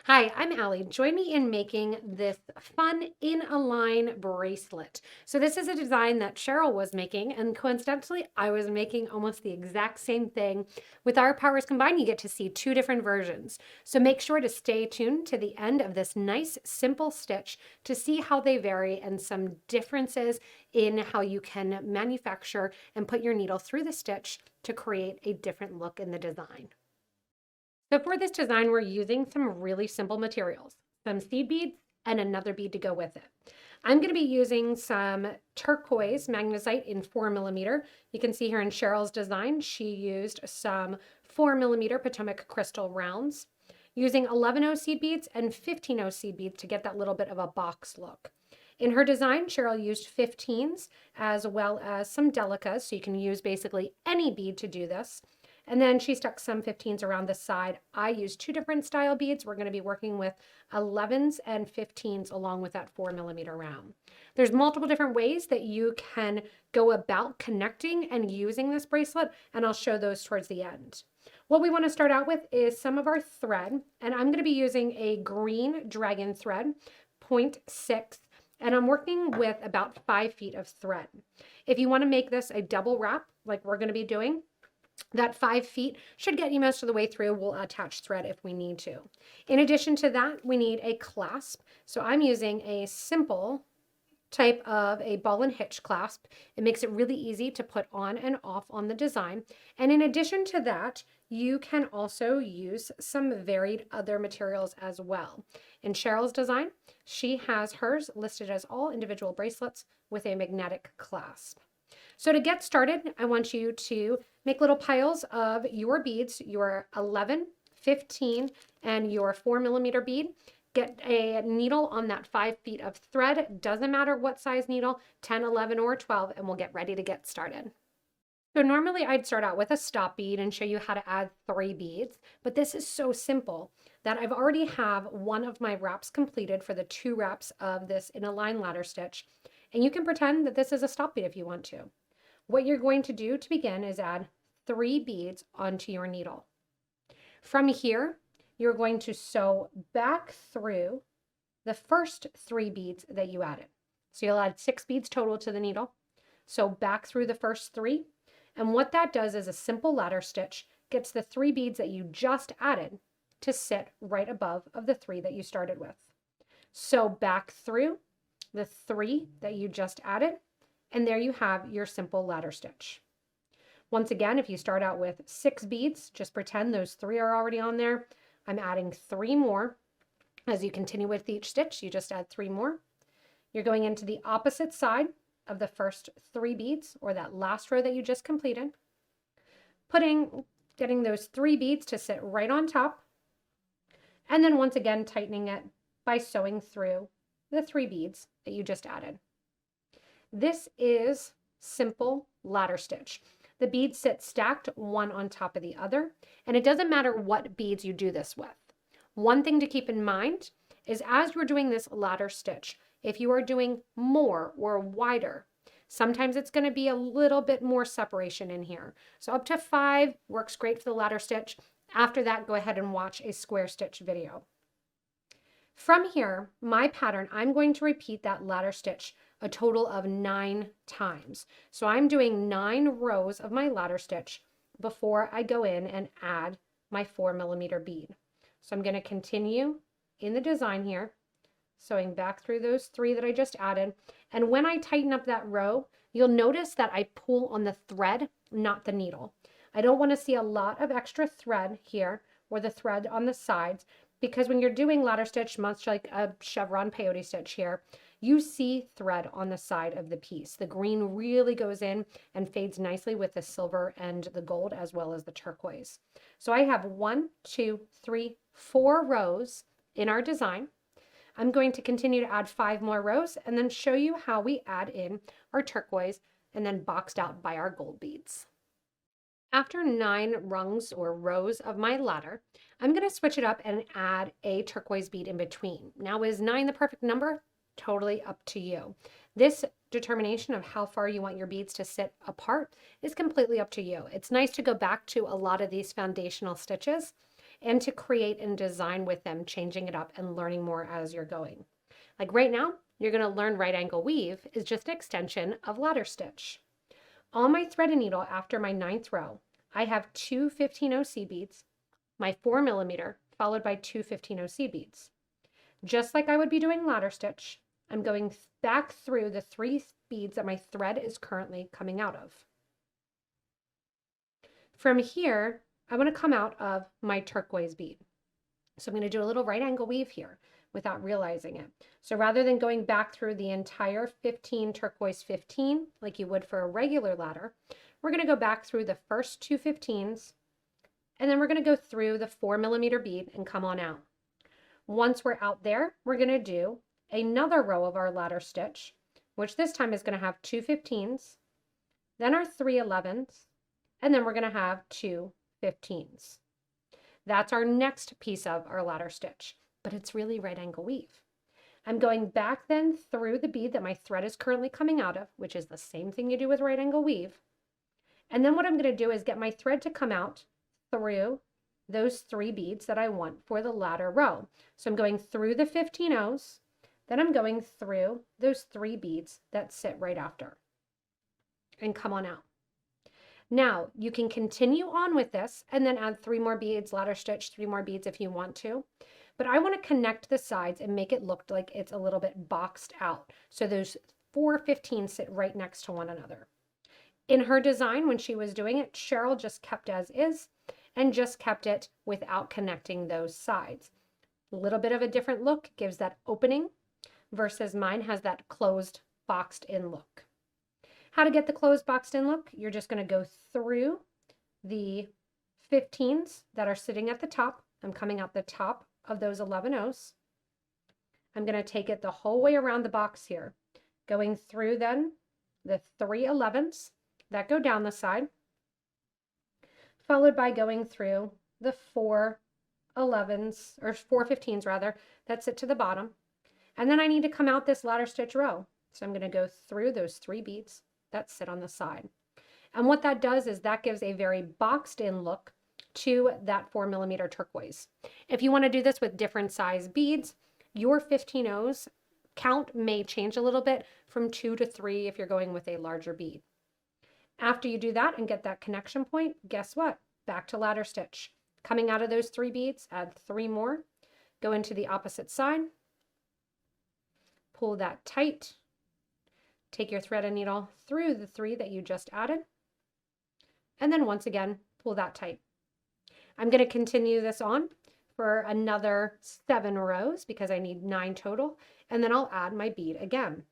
Hi, I'm Allie. Join me in making this fun in a line bracelet. So this is a design that Cheryl was making, and coincidentally, I was making almost the exact same thing. With our powers combined, you get to see two different versions. So make sure to stay tuned to the end of this nice, simple stitch to see how they vary and some differences in how you can manufacture and put your needle through the stitch to create a different look in the design. So for this design, we're using some really simple materials, some seed beads and another bead to go with it. I'm going to be using some turquoise magnesite in 4mm. You can see here in Cheryl's design, she used some 4mm Potomac crystal rounds, using 11O seed beads and 15O seed beads to get that little bit of a box look. In her design, Cheryl used 15s as well as some delicas, so you can use basically any bead to do this. And then she stuck some 15s around the side. I used two different style beads. We're going to be working with 11s and 15s along with that 4mm round. There's multiple different ways that you can go about connecting and using this bracelet, and I'll show those towards the end. What we want to start out with is some of our thread, and I'm going to be using a green dragon thread, 0.6, and I'm working with about 5 feet of thread. If you want to make this a double wrap like we're going to be doing, that 5 feet should get you most of the way through. We'll attach thread if we need to. In addition to that, we need a clasp. So I'm using a simple type of a ball and hitch clasp. It makes it really easy to put on and off on the design. And in addition to that, you can also use some varied other materials as well. In Cheryl's design, she has hers listed as all individual bracelets with a magnetic clasp. So to get started, I want you to make little piles of your beads, your 11, 15, and your 4mm bead. Get a needle on that 5 feet of thread. Doesn't matter what size needle, 10, 11, or 12, and we'll get ready to get started. So normally I'd start out with a stop bead and show you how to add 3 beads, but this is so simple that I've already have one of my wraps completed for the 2 wraps of this in a line ladder stitch, and you can pretend that this is a stop bead if you want to. What you're going to do to begin is add 3 beads onto your needle. From here, you're going to sew back through the first 3 beads that you added. So you'll add 6 beads total to the needle. Sew back through the first 3. And what that does is a simple ladder stitch gets the 3 beads that you just added to sit right above of the 3 that you started with. Sew back through the 3 that you just added, and there you have your simple ladder stitch. Once again, if you start out with 6 beads, just pretend those 3 are already on there. I'm adding 3 more. As you continue with each stitch, you just add 3 more. You're going into the opposite side of the first 3 beads, or that last row that you just completed. Getting those 3 beads to sit right on top, and then once again tightening it by sewing through the 3 beads that you just added. This is simple ladder stitch. The beads sit stacked one on top of the other, and it doesn't matter what beads you do this with. One thing to keep in mind is as you're doing this ladder stitch, if you are doing more or wider, sometimes it's going to be a little bit more separation in here. So up to 5 works great for the ladder stitch. After that, go ahead and watch a square stitch video. From here, my pattern, I'm going to repeat that ladder stitch a total of 9 times. So I'm doing 9 rows of my ladder stitch before I go in and add my 4mm bead. So I'm going to continue in the design here, sewing back through those 3 that I just added. And when I tighten up that row, you'll notice that I pull on the thread, not the needle. I don't want to see a lot of extra thread here or the thread on the sides, because when you're doing ladder stitch, much like a chevron peyote stitch here, you see thread on the side of the piece. The green really goes in and fades nicely with the silver and the gold as well as the turquoise. So I have 1, 2, 3, 4 rows in our design. I'm going to continue to add 5 more rows and then show you how we add in our turquoise and then boxed out by our gold beads. After 9 rungs or rows of my ladder, I'm going to switch it up and add a turquoise bead in between. Now, is 9 the perfect number? Totally up to you. This determination of how far you want your beads to sit apart is completely up to you. It's nice to go back to a lot of these foundational stitches and to create and design with them, changing it up and learning more as you're going. Like right now, you're going to learn right angle weave is just an extension of ladder stitch. On my thread and needle after my 9th row, I have two 15 C beads, my 4mm, followed by two 15 C beads. Just like I would be doing ladder stitch, I'm going back through the 3 beads that my thread is currently coming out of. From here, I want to come out of my turquoise bead. So I'm going to do a little right angle weave here without realizing it. So rather than going back through the entire 15 turquoise 15 like you would for a regular ladder, we're going to go back through the first two 15s, and then we're going to go through the 4mm bead and come on out. Once we're out there, we're going to do another row of our ladder stitch, which this time is going to have two 15s, then our 3 11s, and then we're going to have two 15s. That's our next piece of our ladder stitch, but it's really right angle weave. I'm going back then through the bead that my thread is currently coming out of, which is the same thing you do with right angle weave. And then what I'm going to do is get my thread to come out through those 3 beads that I want for the ladder row. So I'm going through the 15 O's, then I'm going through those 3 beads that sit right after and come on out. Now you can continue on with this and then add 3 more beads, ladder stitch 3 more beads if you want to. But I want to connect the sides and make it look like it's a little bit boxed out. So those 4 15s sit right next to one another. In her design, when she was doing it, Cheryl just kept as is and just kept it without connecting those sides. A little bit of a different look, gives that opening, versus mine has that closed, boxed in look. How to get the closed boxed in look? You're just going to go through the 15s that are sitting at the top. I'm coming out the top of those 11 O's. I'm going to take it the whole way around the box here, going through then the 3 11s that go down the side, followed by going through the 4 11s, or 4 15s rather, that sit to the bottom. And then I need to come out this ladder stitch row. So I'm going to go through those 3 beads that sit on the side. And what that does is that gives a very boxed in look to that 4mm turquoise. If you want to do this with different size beads, your 15 O's count may change a little bit from 2 to 3 if you're going with a larger bead. After you do that and get that connection point, guess what? Back to ladder stitch. Coming out of those 3 beads, add 3 more, go into the opposite side, pull that tight, take your thread and needle through the 3 that you just added, and then once again, pull that tight. I'm going to continue this on for another 7 rows because I need 9 total, and then I'll add my bead again.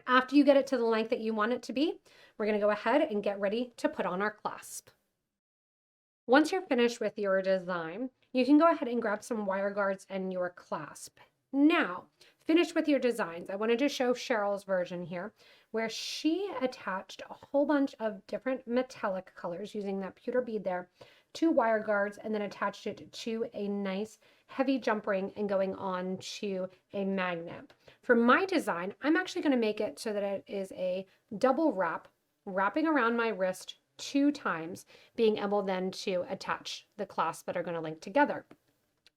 After you get it to the length that you want it to be, we're going to go ahead and get ready to put on our clasp. Once you're finished with your design, you can go ahead and grab some wire guards and your clasp. Now, finished with your designs, I wanted to show Cheryl's version here, where she attached a whole bunch of different metallic colors using that pewter bead there to wire guards, and then attached it to a nice heavy jump ring and going on to a magnet. For my design, I'm actually going to make it so that it is a double wrap, wrapping around my wrist 2 times, being able then to attach the clasps that are going to link together.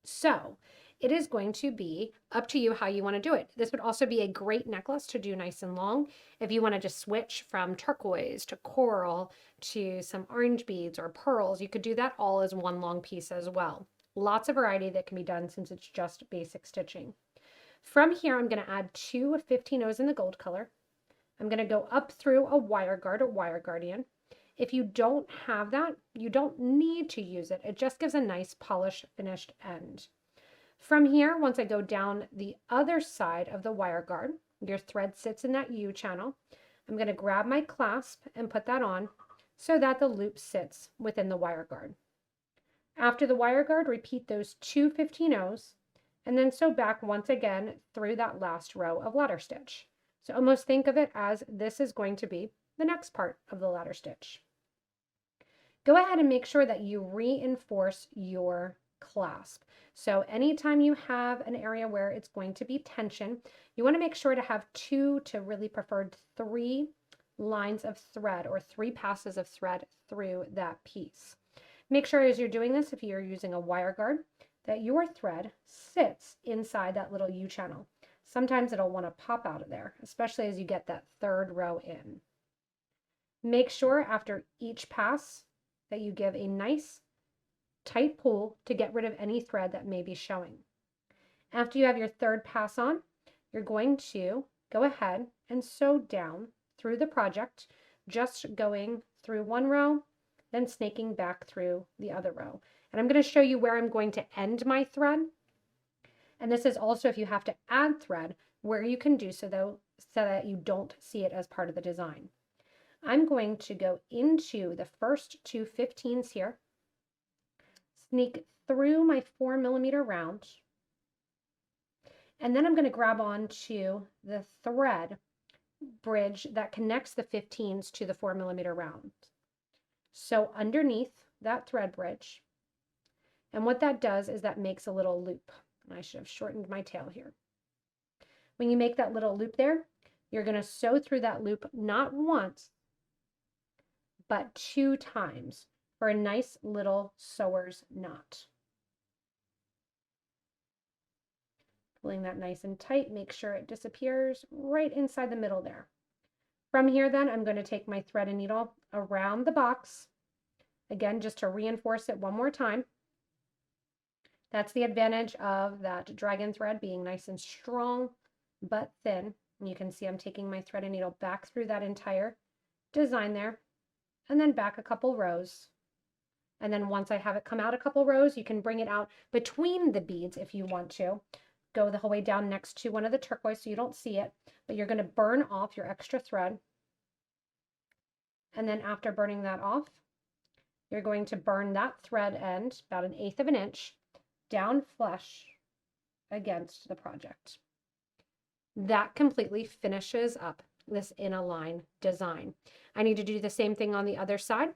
So it is going to be up to you how you want to do it. This would also be a great necklace to do nice and long if you want to just switch from turquoise to coral to some orange beads or pearls. You could do that all as one long piece as well. Lots of variety that can be done since it's just basic stitching. From here, I'm going to add 2 15 O's in the gold color. I'm going to go up through a wire guard or wire guardian. If you don't have that, you don't need to use it. It just gives a nice polished finished end. From here, once I go down the other side of the wire guard, your thread sits in that U channel. I'm going to grab my clasp and put that on so that the loop sits within the wire guard. After the wire guard, repeat those 2 15 O's and then sew back once again through that last row of ladder stitch. So almost think of it as this is going to be the next part of the ladder stitch. Go ahead and make sure that you reinforce your clasp. So anytime you have an area where it's going to be tension, you want to make sure to have 2 to really preferred 3 lines of thread or 3 passes of thread through that piece. Make sure as you're doing this, if you're using a wire guard, that your thread sits inside that little U channel. Sometimes it'll want to pop out of there, especially as you get that third row in. Make sure after each pass that you give a nice tight pull to get rid of any thread that may be showing. After you have your third pass on, you're going to go ahead and sew down through the project, just going through one row, then snaking back through the other row. And I'm going to show you where I'm going to end my thread. And this is also if you have to add thread, where you can do so though, so that you don't see it as part of the design. I'm going to go into the first two 15s here, sneak through my 4mm round, and then I'm going to grab onto the thread bridge that connects the 15s to the 4mm round. So underneath that thread bridge, and what that does is that makes a little loop. I should have shortened my tail here. When you make that little loop there, you're going to sew through that loop not once, but 2 times for a nice little sewer's knot. Pulling that nice and tight, make sure it disappears right inside the middle there. From here then, I'm going to take my thread and needle around the box, again, just to reinforce it one more time. That's the advantage of that dragon thread being nice and strong, but thin. And you can see I'm taking my thread and needle back through that entire design there, and then back a couple rows. And then once I have it come out a couple rows, you can bring it out between the beads if you want to. Go the whole way down next to one of the turquoise so you don't see it, but you're going to burn off your extra thread. And then after burning that off, you're going to burn that thread end about 1/8 of an inch down flush against the project. That completely finishes up this in a line design. I need to do the same thing on the other side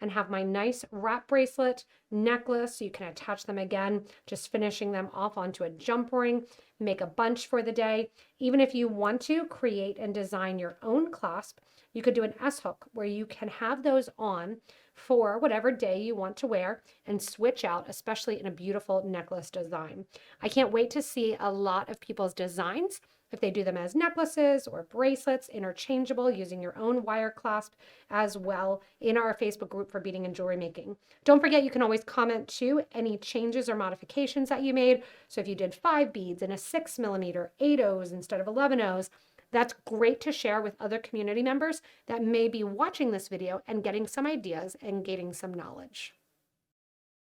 and have my nice wrap bracelet, necklace, so you can attach them again, just finishing them off onto a jump ring, make a bunch for the day. Even if you want to create and design your own clasp, you could do an S-hook where you can have those on for whatever day you want to wear and switch out, especially in a beautiful necklace design. I can't wait to see a lot of people's designs if they do them as necklaces or bracelets, interchangeable, using your own wire clasp as well in our Facebook group for beading and jewelry making. Don't forget, you can always comment too any changes or modifications that you made. So if you did 5 beads and a 6mm, 8 O's instead of 11 O's, that's great to share with other community members that may be watching this video and getting some ideas and gaining some knowledge.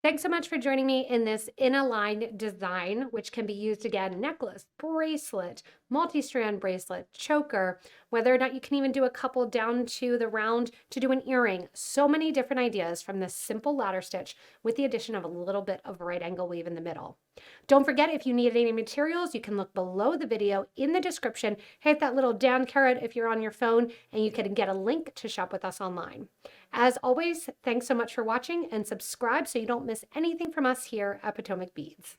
Thanks so much for joining me in this in a line design, which can be used again, necklace, bracelet, multi-strand bracelet, choker, whether or not you can even do a couple down to the round to do an earring. So many different ideas from this simple ladder stitch with the addition of a little bit of right angle weave in the middle. Don't forget, if you need any materials, you can look below the video in the description, hit that little down carrot if you're on your phone, and you can get a link to shop with us online. As always, thanks so much for watching, and subscribe so you don't miss anything from us here at Potomac Beads.